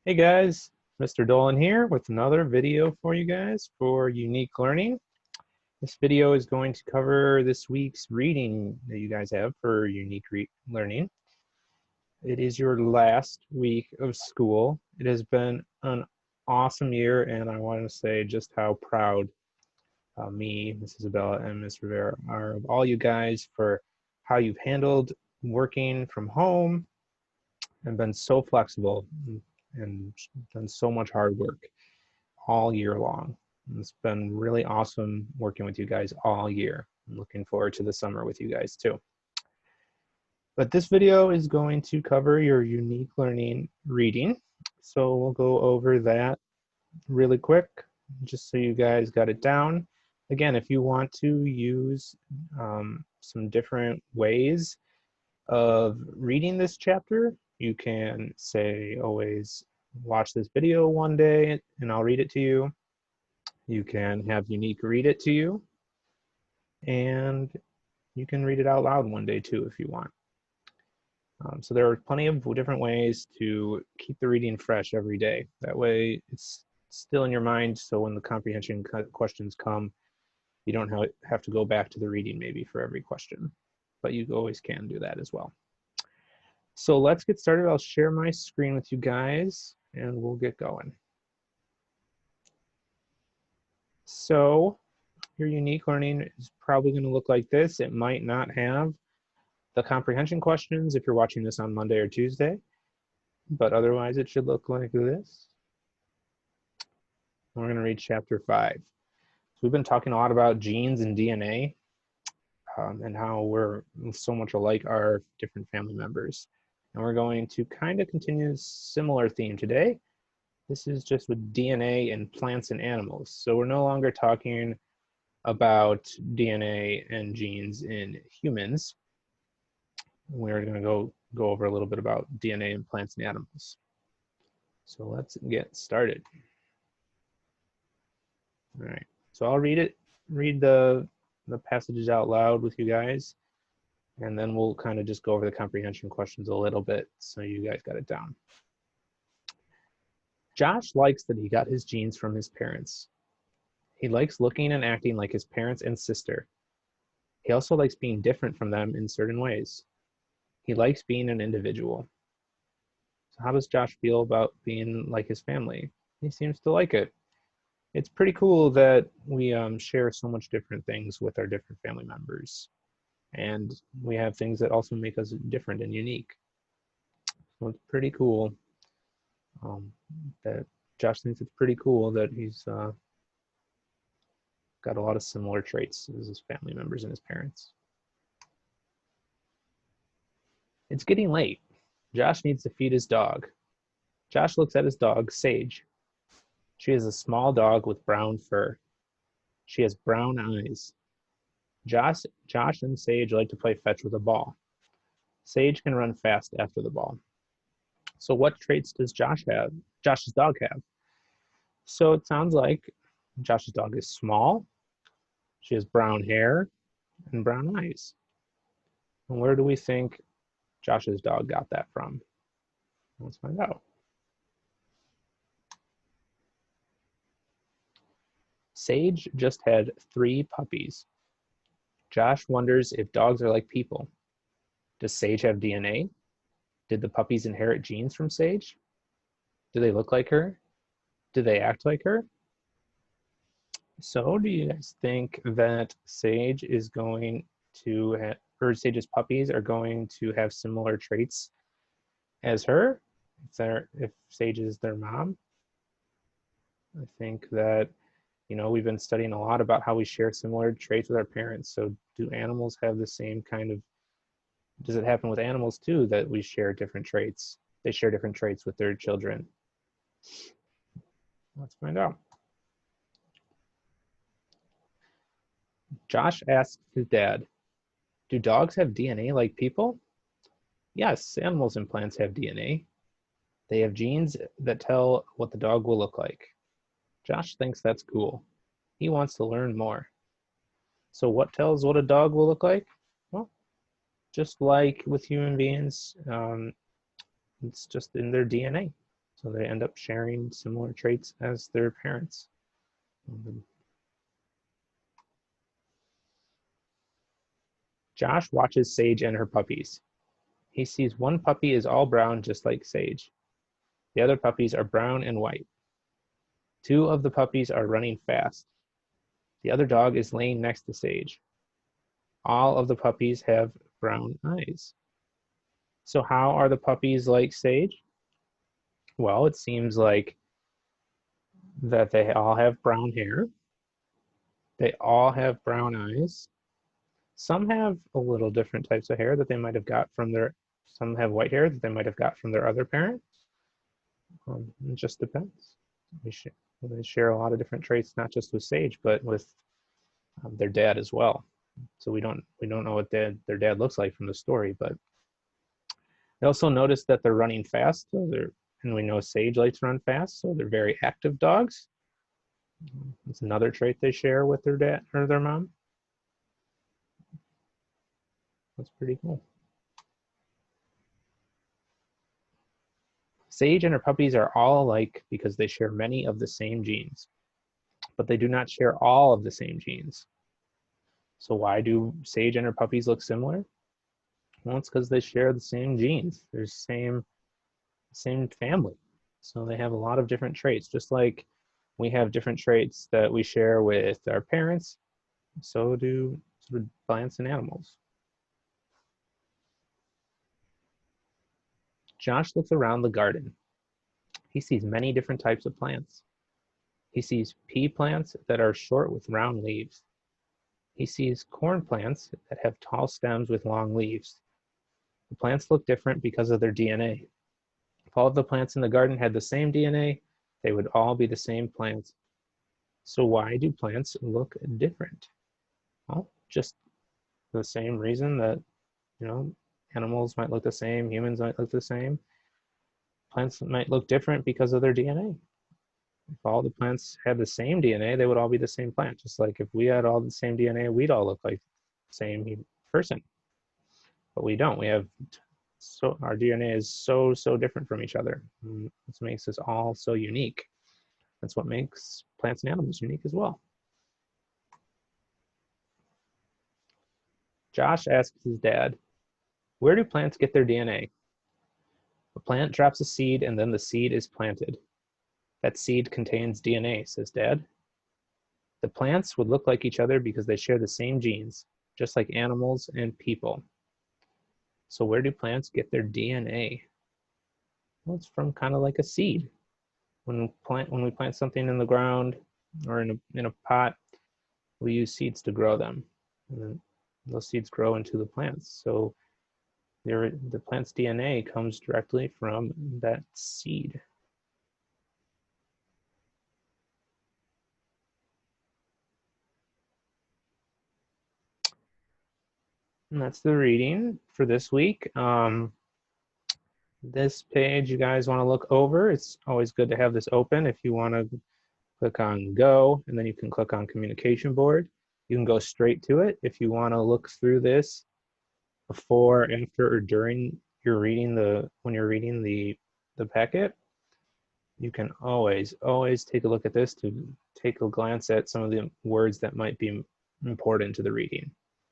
Hey guys, Mr. Dolan here with another video for you guys for unique learning. This video is going to cover this week's reading that you guys have for unique learning. It is your last week of school. It has been an awesome year, and I want to say just how proud me, Miss Isabella, and Miss Rivera are of all you guys for how you've handled working from home and been so flexible and done so much hard work all year long. It's been really awesome working with you guys all year. I'm looking forward to the summer with you guys too. But this video is going to cover your unique learning reading. So we'll go over that really quick, just so you guys got it down. Again, if you want to use some different ways of reading this chapter, you can say always watch this video one day and I'll read it to you. You can have Unique read it to you, and you can read it out loud one day too if you want. So there are plenty of different ways to keep the reading fresh every day. That way it's still in your mind, so when the comprehension questions come, you don't have to go back to the reading maybe for every question, but you always can do that as well. So let's get started. I'll share my screen with you guys and we'll get going. So your unique learning is probably going to look like this. It might not have the comprehension questions if you're watching this on Monday or Tuesday, but otherwise it should look like this. We're going to read chapter 5. So we've been talking a lot about genes and DNA and how we're so much alike our different family members. And we're going to kind of continue a similar theme today. This is just with DNA in plants and animals. So we're no longer talking about DNA and genes in humans. We're going to go over a little bit about DNA in plants and animals. So let's get started. All right, so I'll read the passages out loud with you guys, and then we'll kind of just go over the comprehension questions a little bit so you guys got it down. Josh likes that he got his genes from his parents. He likes looking and acting like his parents and sister. He also likes being different from them in certain ways. He likes being an individual. So how does Josh feel about being like his family? He seems to like it. It's pretty cool that we share so much different things with our different family members. And we have things that also make us different and unique. So it's pretty cool that Josh thinks it's pretty cool that he's got a lot of similar traits as his family members and his parents. It's getting late. Josh needs to feed his dog. Josh looks at his dog, Sage. She is a small dog with brown fur. She has brown eyes. Josh and Sage like to play fetch with a ball. Sage can run fast after the ball. So what traits does Josh's dog have? So it sounds like Josh's dog is small. She has brown hair and brown eyes. And where do we think Josh's dog got that from? Let's find out. Sage just had 3 puppies. Josh wonders if dogs are like people. Does Sage have DNA? Did the puppies inherit genes from Sage? Do they look like her? Do they act like her? So do you guys think that Sage is going to have, or Sage's puppies are going to have similar traits as her? If Sage is their mom? I think that, we've been studying a lot about how we share similar traits with our parents. So do animals have the same kind of, does it happen with animals too that we share different traits? They share different traits with their children. Let's find out. Josh asks his dad, do dogs have DNA like people? Yes, animals and plants have DNA. They have genes that tell what the dog will look like. Josh thinks that's cool. He wants to learn more. So what tells what a dog will look like? Well, just like with human beings, it's just in their DNA. So they end up sharing similar traits as their parents. Josh watches Sage and her puppies. He sees one puppy is all brown, just like Sage. The other puppies are brown and white. Two of the puppies are running fast. The other dog is laying next to Sage. All of the puppies have brown eyes. So how are the puppies like Sage? Well, it seems like that they all have brown hair. They all have brown eyes. Some have a little different types of hair that they might have got from their, some have white hair that they might have got from their other parent. It just depends. They share a lot of different traits, not just with Sage, but with their dad as well. So we don't know what their dad looks like from the story, but they also notice that they're running fast. So and we know Sage likes to run fast, so they're very active dogs. It's another trait they share with their dad or their mom. That's pretty cool. Sage and her puppies are all alike because they share many of the same genes, but they do not share all of the same genes. So why do Sage and her puppies look similar? Well, it's because they share the same genes. They're the same family. So they have a lot of different traits, just like we have different traits that we share with our parents. So do plants and animals. Josh looks around the garden. He sees many different types of plants. He sees pea plants that are short with round leaves. He sees corn plants that have tall stems with long leaves. The plants look different because of their DNA. If all of the plants in the garden had the same DNA, they would all be the same plants. So why do plants look different? Well, just the same reason that, animals might look the same, humans might look the same. Plants might look different because of their DNA. If all the plants had the same DNA, they would all be the same plant. Just like if we had all the same DNA, we'd all look like the same person. But we don't. So our DNA is so different from each other. This makes us all so unique. That's what makes plants and animals unique as well. Josh asks his dad, "Where do plants get their DNA?" A plant drops a seed and then the seed is planted. That seed contains DNA, says Dad. The plants would look like each other because they share the same genes, just like animals and people. So where do plants get their DNA? Well, it's from kind of like a seed. When we plant something in the ground or in a pot, we use seeds to grow them. And then those seeds grow into the plants. So the plant's DNA comes directly from that seed. And that's the reading for this week. This page you guys want to look over. It's always good to have this open. If you want to click on go, and then you can click on communication board. You can go straight to it. If you want to look through this before, after, or during when you're reading the packet, you can always take a look at this to take a glance at some of the words that might be important to the reading.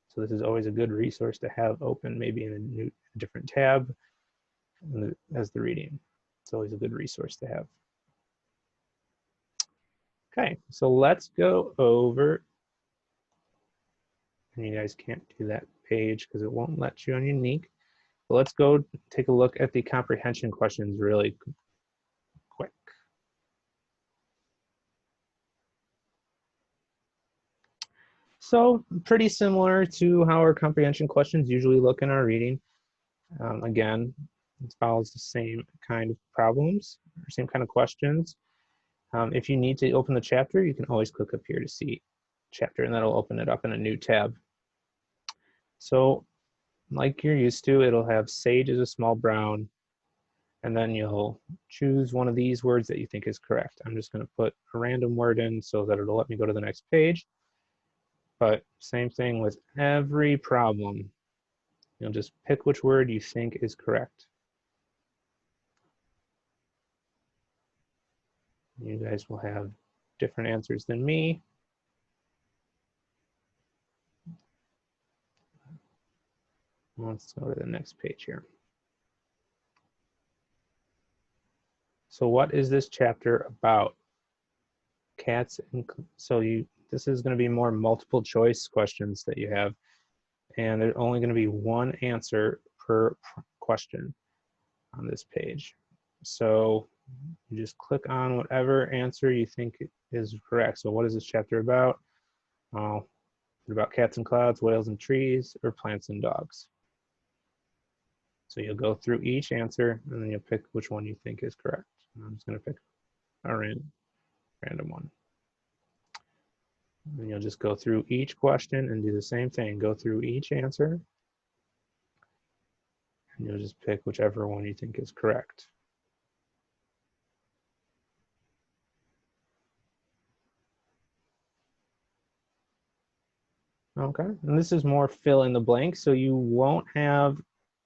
So this is always a good resource to have open, maybe in a different tab as the reading. It's always a good resource to have. Okay, so let's go over, and you guys can't do that page because it won't let you on unique. But let's go take a look at the comprehension questions really quick. So pretty similar to how our comprehension questions usually look in our reading. Again, it follows the same kind of problems, or same kind of questions. If you need to open the chapter, you can always click up here to see chapter, and that'll open it up in a new tab. So like you're used to, it'll have Sage is a small brown, and then you'll choose one of these words that you think is correct. I'm just going to put a random word in so that it'll let me go to the next page. But same thing with every problem. You'll just pick which word you think is correct. You guys will have different answers than me. Let's go to the next page here. So what is this chapter about? Cats and this is going to be more multiple choice questions that you have, and there's only going to be one answer per question on this page. So you just click on whatever answer you think is correct. So what is this chapter about? Oh, about cats and clouds, whales and trees, or plants and dogs? So you'll go through each answer and then you'll pick which one you think is correct. I'm just going to pick a random one. And you'll just go through each question and do the same thing. Go through each answer and you'll just pick whichever one you think is correct. Okay, and this is more fill in the blank, so you won't have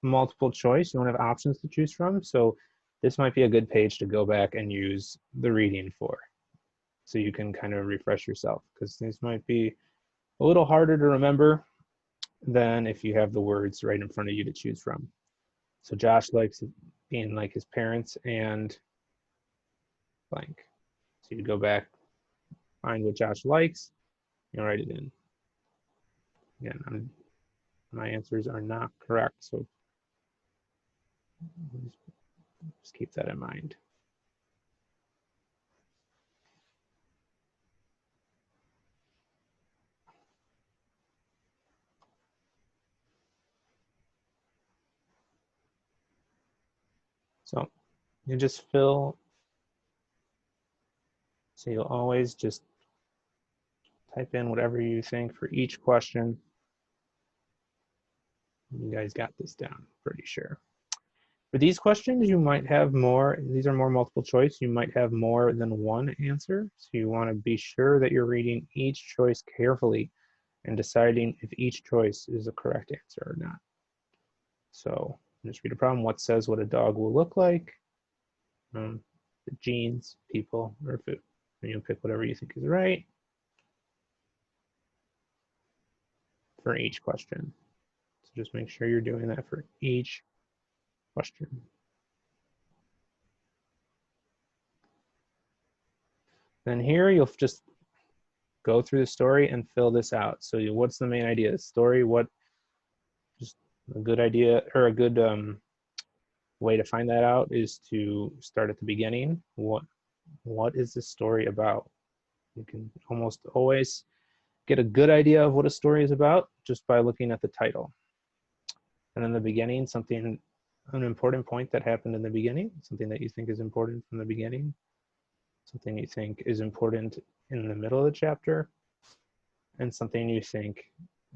multiple choice, you won't have options to choose from, so this might be a good page to go back and use the reading for, so you can kind of refresh yourself, because these might be a little harder to remember than if you have the words right in front of you to choose from. So Josh likes being like his parents and blank. So you go back, find what Josh likes, and write it in. Again, my answers are not correct, so just keep that in mind. So you just fill, so you'll always just type in whatever you think for each question. You guys got this down, pretty sure. For these questions, you might have more, these are more multiple choice, you might have more than one answer. So you want to be sure that you're reading each choice carefully and deciding if each choice is a correct answer or not. So just read a problem. What says what a dog will look like? Genes, people, or food. And you'll pick whatever you think is right for each question. So just make sure you're doing that for each question. Then here you'll just go through the story and fill this out. So what's the main idea of the story? What, just a good idea or a good way to find that out is to start at the beginning. What is this story about? You can almost always get a good idea of what a story is about just by looking at the title. And in the beginning, an important point that happened in the beginning, something that you think is important from the beginning, something you think is important in the middle of the chapter, and something you think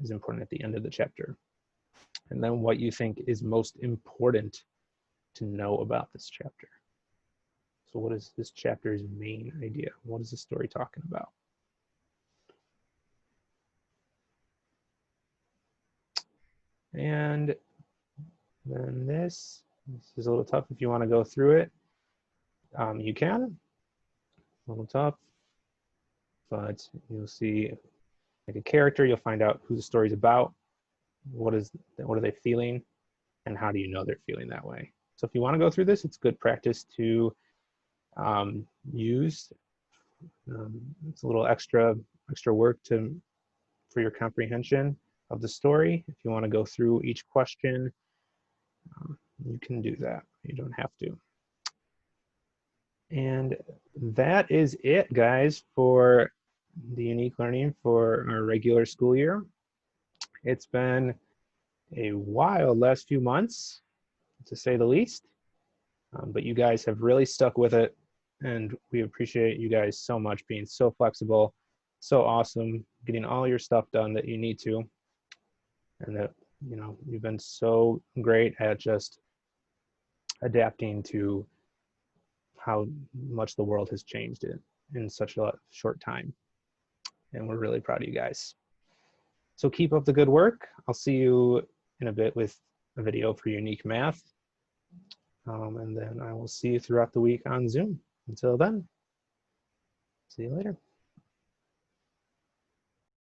is important at the end of the chapter. And then what you think is most important to know about this chapter. So what is this chapter's main idea? What is the story talking about? And then this is a little tough if you want to go through it. You can, a little tough, but you'll see like a character, you'll find out who the story's about, what are they feeling, and how do you know they're feeling that way. So if you want to go through this, it's good practice to use. It's a little extra work for your comprehension of the story. If you want to go through each question, you can do that. You don't have to. And that is it, guys, for the unique learning for our regular school year. It's been a wild last few months, to say the least, but you guys have really stuck with it, and we appreciate you guys so much being so flexible, so awesome, getting all your stuff done that you need to, and that you've been so great at just adapting to how much the world has changed in such a short time. And we're really proud of you guys. So keep up the good work. I'll see you in a bit with a video for unique math. And then I will see you throughout the week on Zoom. Until then. See you later.